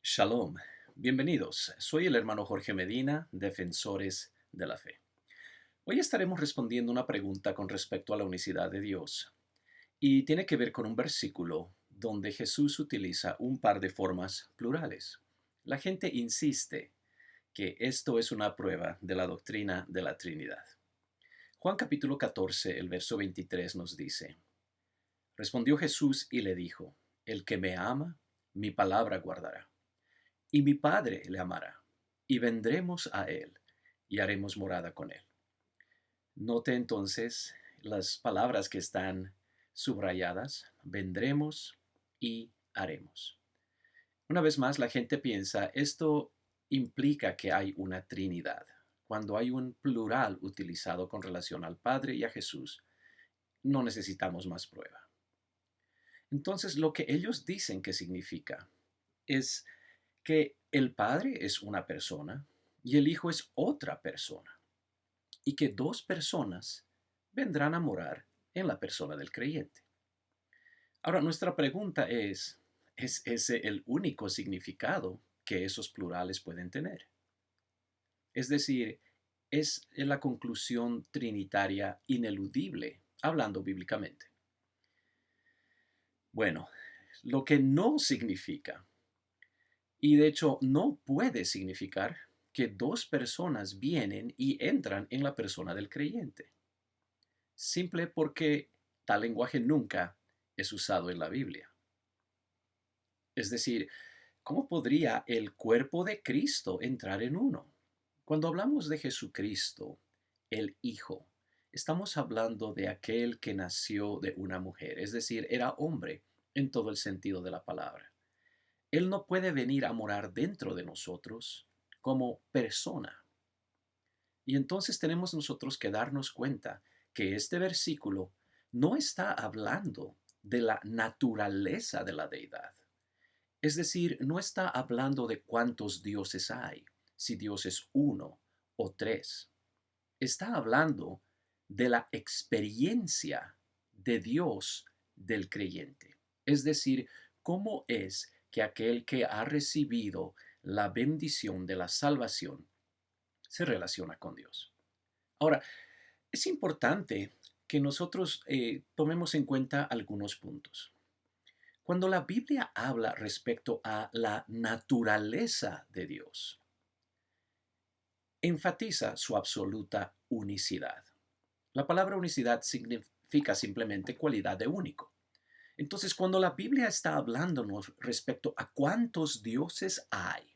Shalom, bienvenidos. Soy el hermano Jorge Medina, Defensores de la Fe. Hoy estaremos respondiendo una pregunta con respecto a la unicidad de Dios y tiene que ver con un versículo donde Jesús utiliza un par de formas plurales. La gente insiste que esto es una prueba de la doctrina de la Trinidad. Juan capítulo 14, el verso 23 nos dice: Respondió Jesús y le dijo: El que me ama, mi palabra guardará. Y mi Padre le amará, y vendremos a él, y haremos morada con él. Note entonces las palabras que están subrayadas: vendremos y haremos. Una vez más, la gente piensa, esto implica que hay una Trinidad. Cuando hay un plural utilizado con relación al Padre y a Jesús, no necesitamos más prueba. Entonces, lo que ellos dicen que significa es que el Padre es una persona y el Hijo es otra persona, y que dos personas vendrán a morar en la persona del creyente. Ahora, nuestra pregunta ¿es ese el único significado que esos plurales pueden tener? Es decir, ¿es la conclusión trinitaria ineludible, hablando bíblicamente? Bueno, lo que no significa, y de hecho no puede significar, que dos personas vienen y entran en la persona del creyente. Simple porque tal lenguaje nunca es usado en la Biblia. Es decir, ¿cómo podría el cuerpo de Cristo entrar en uno? Cuando hablamos de Jesucristo, el Hijo, estamos hablando de aquel que nació de una mujer, es decir, era hombre en todo el sentido de la palabra. Él no puede venir a morar dentro de nosotros como persona. Y entonces tenemos nosotros que darnos cuenta que este versículo no está hablando de la naturaleza de la deidad. Es decir, no está hablando de cuántos dioses hay, si Dios es uno o tres. Está hablando de la experiencia de Dios del creyente. Es decir, cómo es que aquel que ha recibido la bendición de la salvación se relaciona con Dios. Ahora, es importante que nosotros tomemos en cuenta algunos puntos. Cuando la Biblia habla respecto a la naturaleza de Dios, enfatiza su absoluta unicidad. La palabra unicidad significa simplemente cualidad de único. Entonces, cuando la Biblia está hablándonos respecto a cuántos dioses hay,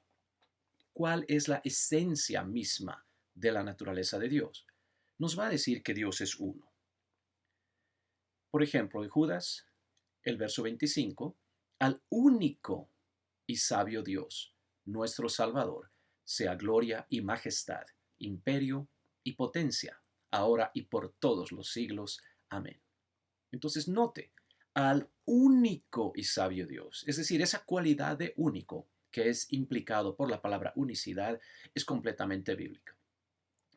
cuál es la esencia misma de la naturaleza de Dios, nos va a decir que Dios es uno. Por ejemplo, en Judas, el verso 25, al único y sabio Dios, nuestro Salvador, sea gloria y majestad, imperio y potencia, ahora y por todos los siglos. Amén. Entonces note, al único y sabio Dios, es decir, esa cualidad de único que es implicado por la palabra unicidad es completamente bíblica.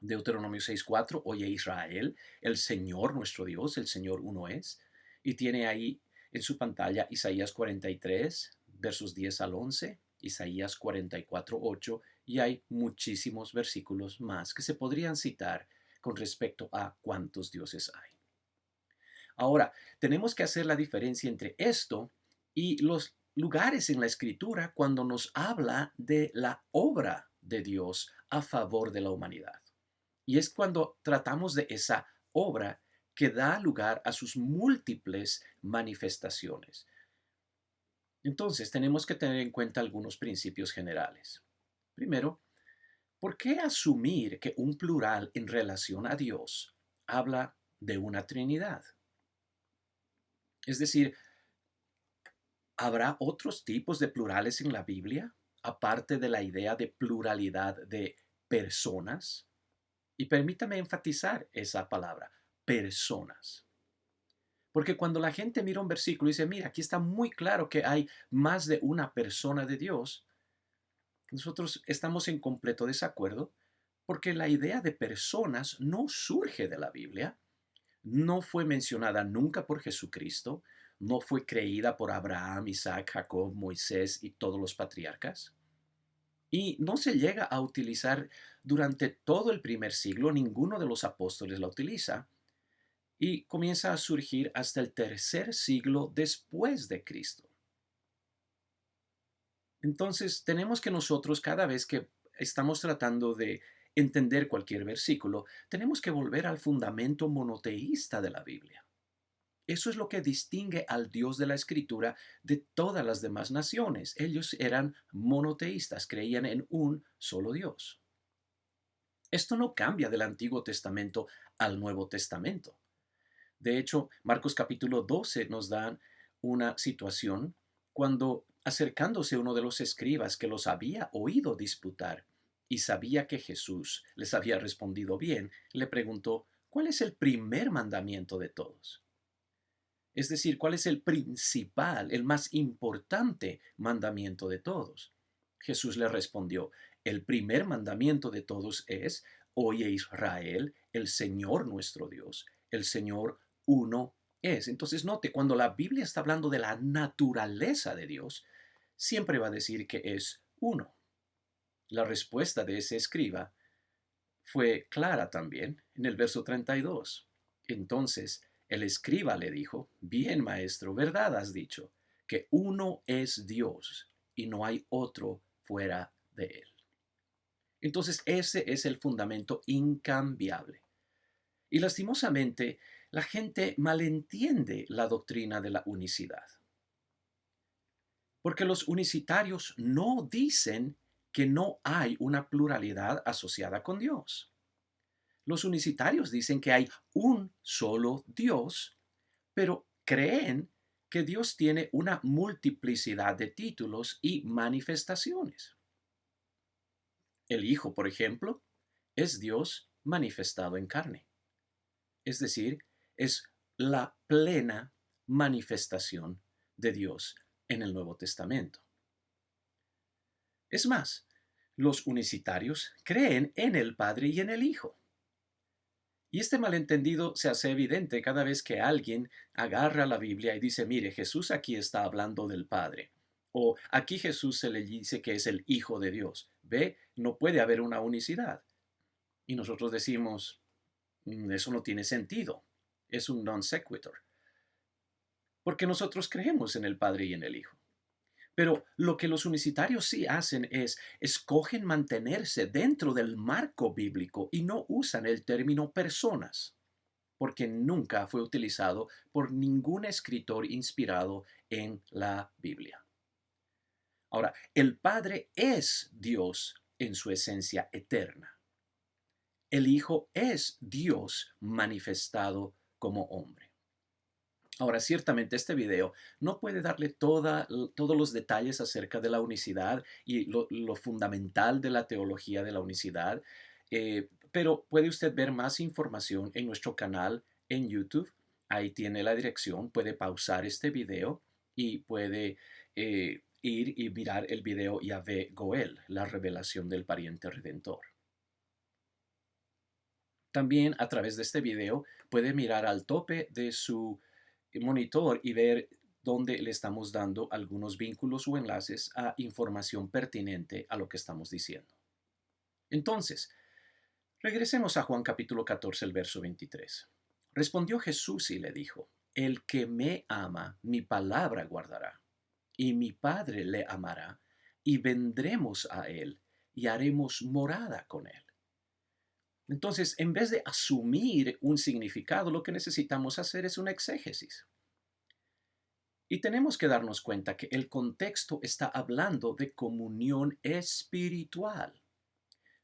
Deuteronomio 6:4, oye Israel, el Señor nuestro Dios, el Señor uno es. Y tiene ahí en su pantalla Isaías 43, versos 10 al 11, Isaías 44:8, y hay muchísimos versículos más que se podrían citar con respecto a cuántos dioses hay. Ahora, tenemos que hacer la diferencia entre esto y los lugares en la Escritura cuando nos habla de la obra de Dios a favor de la humanidad. Y es cuando tratamos de esa obra que da lugar a sus múltiples manifestaciones. Entonces, tenemos que tener en cuenta algunos principios generales. Primero, ¿por qué asumir que un plural en relación a Dios habla de una Trinidad? Es decir, ¿habrá otros tipos de plurales en la Biblia, aparte de la idea de pluralidad de personas? Y permítame enfatizar esa palabra, personas. Porque cuando la gente mira un versículo y dice, mira, aquí está muy claro que hay más de una persona de Dios, nosotros estamos en completo desacuerdo porque la idea de personas no surge de la Biblia, no fue mencionada nunca por Jesucristo, no fue creída por Abraham, Isaac, Jacob, Moisés y todos los patriarcas. Y no se llega a utilizar durante todo el primer siglo, ninguno de los apóstoles la utiliza, y comienza a surgir hasta el tercer siglo después de Cristo. Entonces, tenemos que nosotros, cada vez que estamos tratando de entender cualquier versículo, tenemos que volver al fundamento monoteísta de la Biblia. Eso es lo que distingue al Dios de la Escritura de todas las demás naciones. Ellos eran monoteístas, creían en un solo Dios. Esto no cambia del Antiguo Testamento al Nuevo Testamento. De hecho, Marcos capítulo 12 nos da una situación cuando, acercándose uno de los escribas que los había oído disputar y sabía que Jesús les había respondido bien, le preguntó: ¿cuál es el primer mandamiento de todos? Es decir, ¿cuál es el principal, el más importante mandamiento de todos? Jesús le respondió: el primer mandamiento de todos es: oye Israel, el Señor nuestro Dios, el Señor uno es. Entonces note, cuando la Biblia está hablando de la naturaleza de Dios, siempre va a decir que es uno. La respuesta de ese escriba fue clara también en el verso 32. Entonces el escriba le dijo: bien, maestro, verdad has dicho, que uno es Dios y no hay otro fuera de él. Entonces ese es el fundamento incambiable. Y lastimosamente, la gente malentiende la doctrina de la unicidad. Porque los unicitarios no dicen que no hay una pluralidad asociada con Dios. Los unicitarios dicen que hay un solo Dios, pero creen que Dios tiene una multiplicidad de títulos y manifestaciones. El Hijo, por ejemplo, es Dios manifestado en carne. Es decir, es la plena manifestación de Dios en el Nuevo Testamento. Es más, los unicitarios creen en el Padre y en el Hijo. Y este malentendido se hace evidente cada vez que alguien agarra la Biblia y dice: mire, Jesús aquí está hablando del Padre. O aquí Jesús se le dice que es el Hijo de Dios. Ve, no puede haber una unicidad. Y nosotros decimos: eso no tiene sentido. Es un non sequitur. Porque nosotros creemos en el Padre y en el Hijo. Pero lo que los unicitarios sí hacen es escogen mantenerse dentro del marco bíblico y no usan el término personas, porque nunca fue utilizado por ningún escritor inspirado en la Biblia. Ahora, el Padre es Dios en su esencia eterna. El Hijo es Dios manifestado como hombre. Ahora, ciertamente este video no puede darle todos los detalles acerca de la unicidad y lo fundamental de la teología de la unicidad, pero puede usted ver más información en nuestro canal en YouTube. Ahí tiene la dirección, puede pausar este video y puede ir y mirar el video Yahvé Goel, la revelación del pariente redentor. También a través de este video puede mirar al tope de su monitor y ver dónde le estamos dando algunos vínculos o enlaces a información pertinente a lo que estamos diciendo. Entonces, regresemos a Juan capítulo 14, el verso 23. Respondió Jesús y le dijo: el que me ama, mi palabra guardará, y mi Padre le amará, y vendremos a él, y haremos morada con él. Entonces, en vez de asumir un significado, lo que necesitamos hacer es una exégesis. Y tenemos que darnos cuenta que el contexto está hablando de comunión espiritual.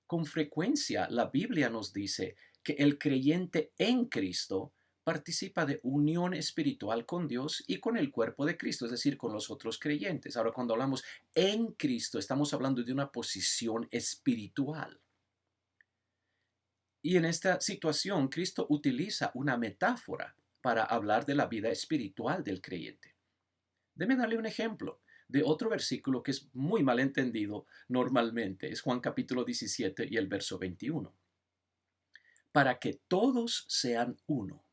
Con frecuencia la Biblia nos dice que el creyente en Cristo participa de unión espiritual con Dios y con el cuerpo de Cristo, es decir, con los otros creyentes. Ahora, cuando hablamos en Cristo, estamos hablando de una posición espiritual. Y en esta situación, Cristo utiliza una metáfora para hablar de la vida espiritual del creyente. Déme darle un ejemplo de otro versículo que es muy mal entendido normalmente. Es Juan capítulo 17 y el verso 21. Para que todos sean uno,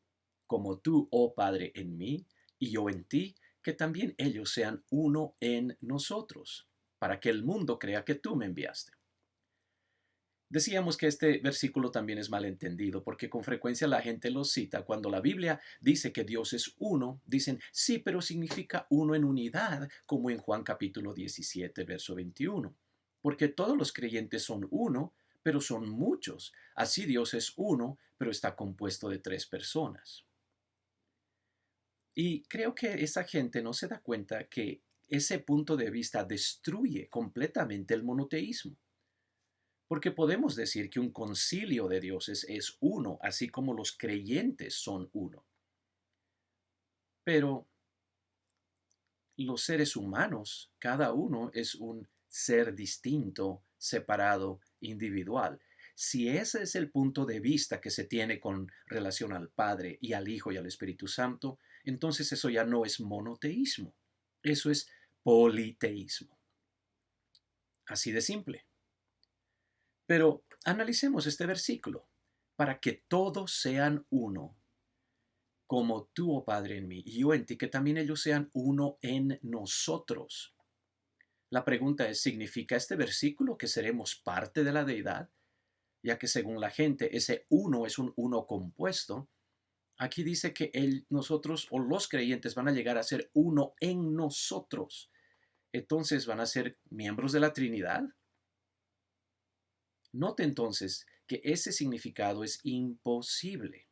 como tú, oh Padre, en mí y yo en ti, que también ellos sean uno en nosotros, para que el mundo crea que tú me enviaste. Decíamos que este versículo también es malentendido porque con frecuencia la gente lo cita cuando la Biblia dice que Dios es uno, dicen sí, pero significa uno en unidad, como en Juan capítulo 17, verso 21, porque todos los creyentes son uno, pero son muchos. Así Dios es uno, pero está compuesto de tres personas. Y creo que esa gente no se da cuenta que ese punto de vista destruye completamente el monoteísmo. Porque podemos decir que un concilio de dioses es uno, así como los creyentes son uno. Pero los seres humanos, cada uno es un ser distinto, separado, individual. Si ese es el punto de vista que se tiene con relación al Padre y al Hijo y al Espíritu Santo, entonces eso ya no es monoteísmo, eso es politeísmo. Así de simple. Pero analicemos este versículo. Para que todos sean uno, como tú, oh Padre, en mí, y yo en ti, que también ellos sean uno en nosotros. La pregunta es, ¿significa este versículo que seremos parte de la deidad? Ya que según la gente, ese uno es un uno compuesto. Aquí dice que nosotros o los creyentes van a llegar a ser uno en nosotros. Entonces, ¿van a ser miembros de la Trinidad? Note entonces que ese significado es imposible.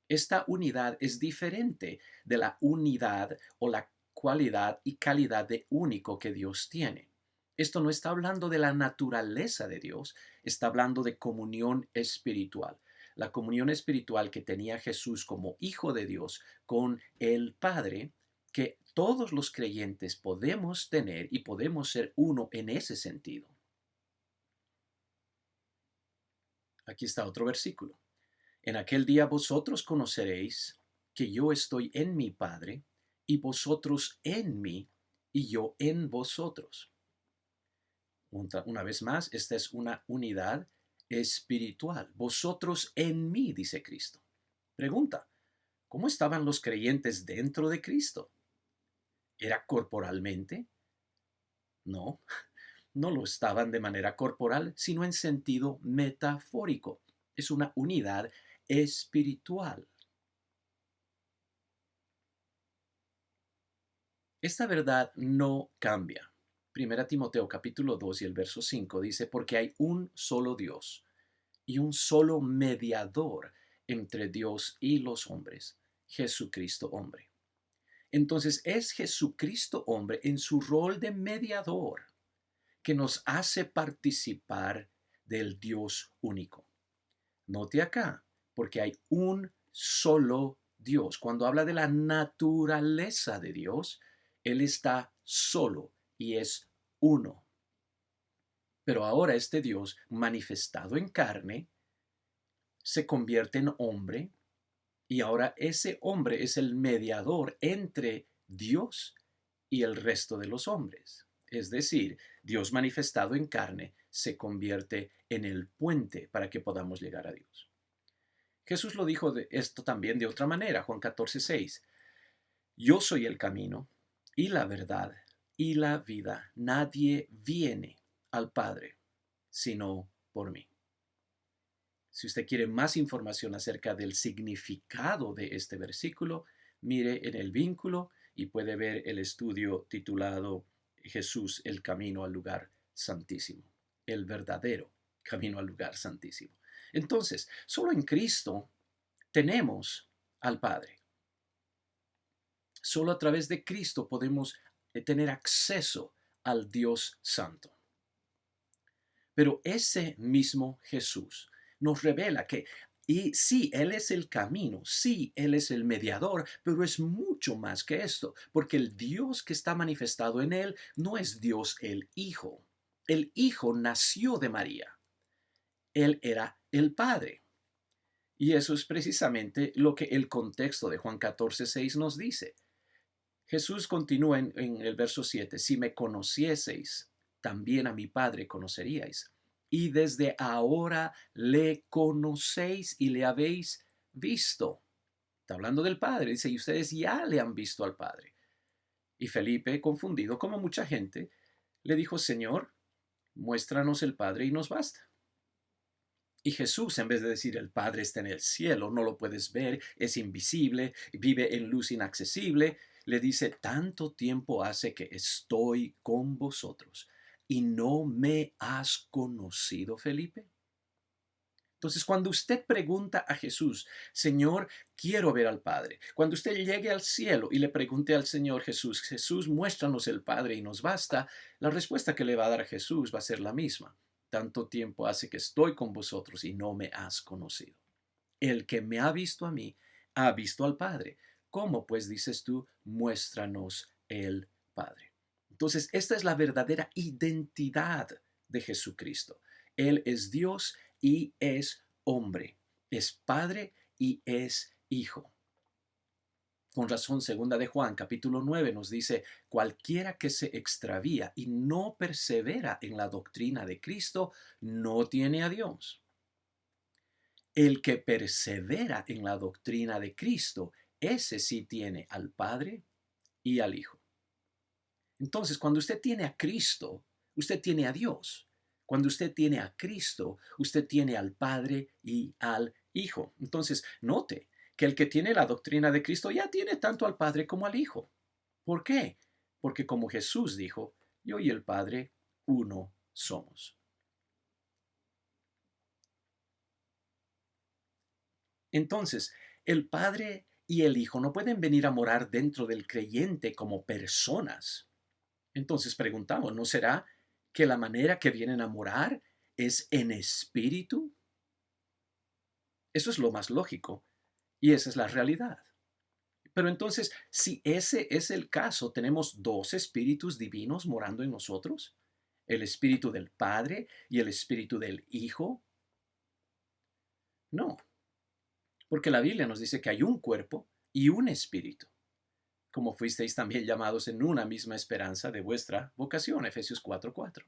Esta unidad es diferente de la unidad o la cualidad y calidad de único que Dios tiene. Esto no está hablando de la naturaleza de Dios, está hablando de comunión espiritual. La comunión espiritual que tenía Jesús como Hijo de Dios con el Padre, que todos los creyentes podemos tener y podemos ser uno en ese sentido. Aquí está otro versículo. En aquel día vosotros conoceréis que yo estoy en mi Padre, y vosotros en mí, y yo en vosotros. Una vez más, esta es una unidad espiritual. Vosotros en mí, dice Cristo. Pregunta, ¿cómo estaban los creyentes dentro de Cristo? ¿Era corporalmente? No, no lo estaban de manera corporal, sino en sentido metafórico. Es una unidad espiritual. Esta verdad no cambia. Primera Timoteo capítulo 2 y el verso 5 dice, porque hay un solo Dios y un solo mediador entre Dios y los hombres, Jesucristo hombre. Entonces es Jesucristo hombre en su rol de mediador que nos hace participar del Dios único. Note acá, porque hay un solo Dios. Cuando habla de la naturaleza de Dios, Él está solo y es uno. Pero ahora este Dios manifestado en carne se convierte en hombre y ahora ese hombre es el mediador entre Dios y el resto de los hombres. Es decir, Dios manifestado en carne se convierte en el puente para que podamos llegar a Dios. Jesús lo dijo de esto también de otra manera, Juan 14:6. Yo soy el camino y la verdad y la vida. Nadie viene al Padre sino por mí. Si usted quiere más información acerca del significado de este versículo, mire en el vínculo y puede ver el estudio titulado Jesús, el camino al lugar santísimo, el verdadero camino al lugar santísimo. Entonces, solo en Cristo tenemos al Padre. Solo a través de Cristo podemos tener acceso al Dios Santo. Pero ese mismo Jesús nos revela que, y sí, Él es el camino, sí, Él es el mediador, pero es mucho más que esto, porque el Dios que está manifestado en Él no es Dios el Hijo. El Hijo nació de María. Él era el Padre. Y eso es precisamente lo que el contexto de Juan 14:6 nos dice. Jesús continúa en el verso 7, si me conocieseis, también a mi Padre conoceríais. Y desde ahora le conocéis y le habéis visto. Está hablando del Padre, dice, y ustedes ya le han visto al Padre. Y Felipe, confundido como mucha gente, Le dijo, Señor, muéstranos el Padre y nos basta. Y Jesús, en vez de decir el Padre está en el cielo, no lo puedes ver, es invisible, vive en luz inaccesible, le dice, tanto tiempo hace que estoy con vosotros y no me has conocido, Felipe. Entonces, cuando usted pregunta a Jesús, Señor, quiero ver al Padre, cuando usted llegue al cielo y le pregunte al Señor Jesús, Jesús, muéstranos el Padre y nos basta, la respuesta que le va a dar Jesús va a ser la misma. Tanto tiempo hace que estoy con vosotros y no me has conocido. El que me ha visto a mí, ha visto al Padre. ¿Cómo pues dices tú, muéstranos el Padre? Entonces, esta es la verdadera identidad de Jesucristo. Él es Dios y es hombre, es Padre y es Hijo. Con razón, segunda de Juan, capítulo 9, nos dice, cualquiera que se extravía y no persevera en la doctrina de Cristo, no tiene a Dios. El que persevera en la doctrina de Cristo, ese sí tiene al Padre y al Hijo. Entonces, cuando usted tiene a Cristo, usted tiene a Dios. Cuando usted tiene a Cristo, usted tiene al Padre y al Hijo. Entonces, note que el que tiene la doctrina de Cristo ya tiene tanto al Padre como al Hijo. ¿Por qué? Porque como Jesús dijo, yo y el Padre uno somos. Entonces, el Padre y el Hijo no pueden venir a morar dentro del creyente como personas. Entonces preguntamos, ¿no será que la manera que vienen a morar es en espíritu? Eso es lo más lógico y esa es la realidad. Pero entonces, si ese es el caso, ¿tenemos dos espíritus divinos morando en nosotros? ¿El espíritu del Padre y el espíritu del Hijo? No, porque la Biblia nos dice que hay un cuerpo y un espíritu, como fuisteis también llamados en una misma esperanza de vuestra vocación, Efesios 4:4.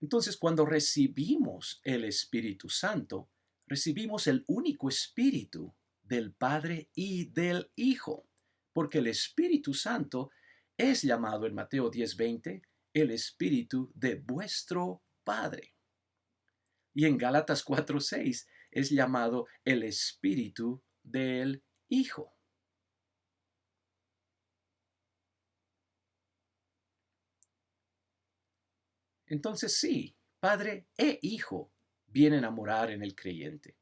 Entonces, cuando recibimos el Espíritu Santo, recibimos el único Espíritu del Padre y del Hijo, porque el Espíritu Santo es llamado en Mateo 10:20 el Espíritu de vuestro Padre. Y en Gálatas 4:6 es llamado el Espíritu del Hijo. Entonces sí, Padre e Hijo vienen a morar en el creyente,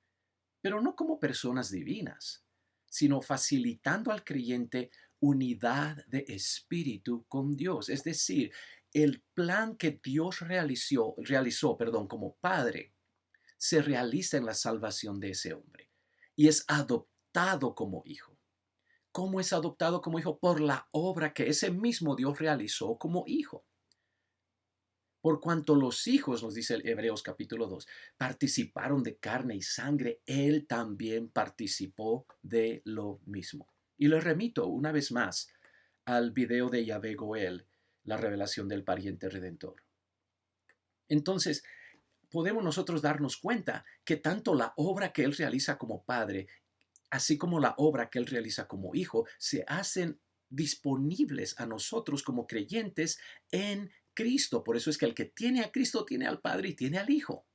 pero no como personas divinas, sino facilitando al creyente unidad de espíritu con Dios. Es decir, el plan que Dios realizó, como Padre, se realiza en la salvación de ese hombre y es adoptado como hijo. ¿Cómo es adoptado como hijo? Por la obra que ese mismo Dios realizó como hijo. Por cuanto los hijos, nos dice el Hebreos capítulo 2, participaron de carne y sangre, él también participó de lo mismo. Y le remito una vez más al video de Yahvé Goel, la revelación del pariente redentor. Entonces, podemos nosotros darnos cuenta que tanto la obra que él realiza como padre, así como la obra que él realiza como hijo, se hacen disponibles a nosotros como creyentes en Cristo. Por eso es que el que tiene a Cristo tiene al Padre y tiene al Hijo.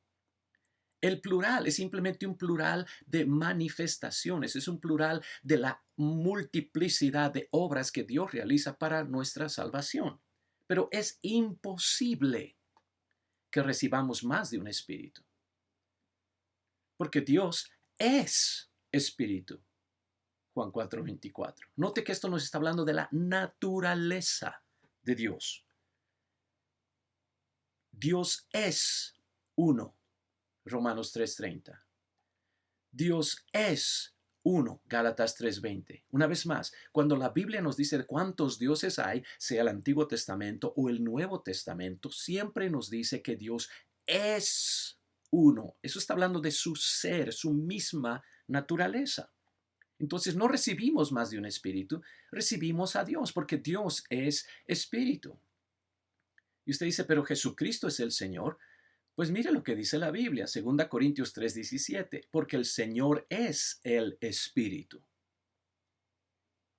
El plural es simplemente un plural de manifestaciones, es un plural de la multiplicidad de obras que Dios realiza para nuestra salvación. Pero es imposible que recibamos más de un espíritu, porque Dios es espíritu. Juan 4:24. Note que esto nos está hablando de la naturaleza de Dios. Dios es uno. Romanos 3:30. Dios es uno. Gálatas 3:20. Una vez más, cuando la Biblia nos dice cuántos dioses hay, sea el Antiguo Testamento o el Nuevo Testamento, siempre nos dice que Dios es uno. Eso está hablando de su ser, su misma naturaleza. Entonces no recibimos más de un espíritu, recibimos a Dios, porque Dios es espíritu. Y usted dice, pero Jesucristo es el Señor. Pues mire lo que dice la Biblia, 2 Corintios 3:17, porque el Señor es el espíritu.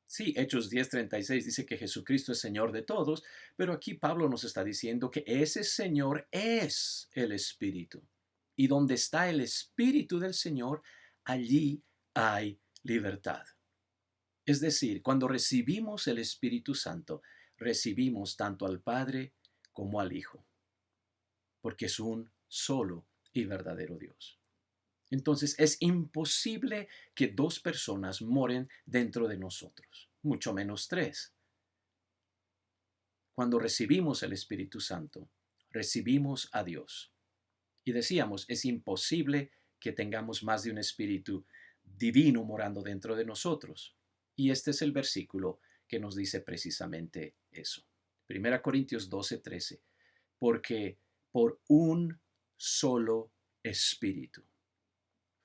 Sí, Hechos 10:36 dice que Jesucristo es Señor de todos, pero aquí Pablo nos está diciendo que ese Señor es el Espíritu. Y donde está el Espíritu del Señor, allí hay libertad. Es decir, cuando recibimos el Espíritu Santo, recibimos tanto al Padre como al Hijo, porque es un solo y verdadero Dios. Entonces es imposible que dos personas moren dentro de nosotros, mucho menos tres. Cuando recibimos el Espíritu Santo, recibimos a Dios. Y decíamos, es imposible que tengamos más de un Espíritu divino morando dentro de nosotros. Y este es el versículo que nos dice precisamente eso. 1 Corintios 12:13. Porque por un solo Espíritu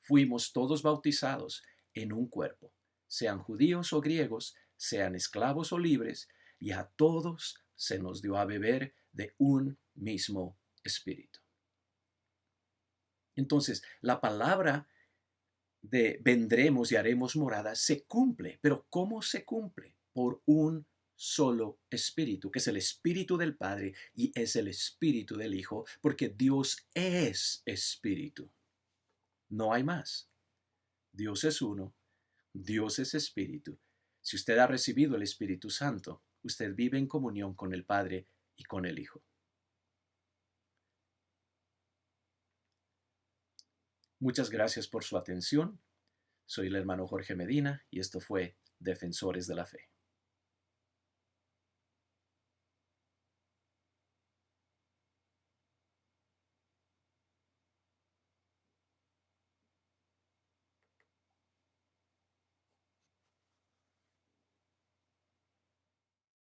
fuimos todos bautizados en un cuerpo, sean judíos o griegos, sean esclavos o libres, y a todos se nos dio a beber de un mismo espíritu. Entonces, la palabra de vendremos y haremos morada se cumple, pero ¿cómo se cumple? Por un solo espíritu, que es el espíritu del Padre y es el espíritu del Hijo, porque Dios es espíritu. No hay más. Dios es uno, Dios es espíritu. Si usted ha recibido el Espíritu Santo, usted vive en comunión con el Padre y con el Hijo. Muchas gracias por su atención. Soy el hermano Jorge Medina y esto fue Defensores de la Fe.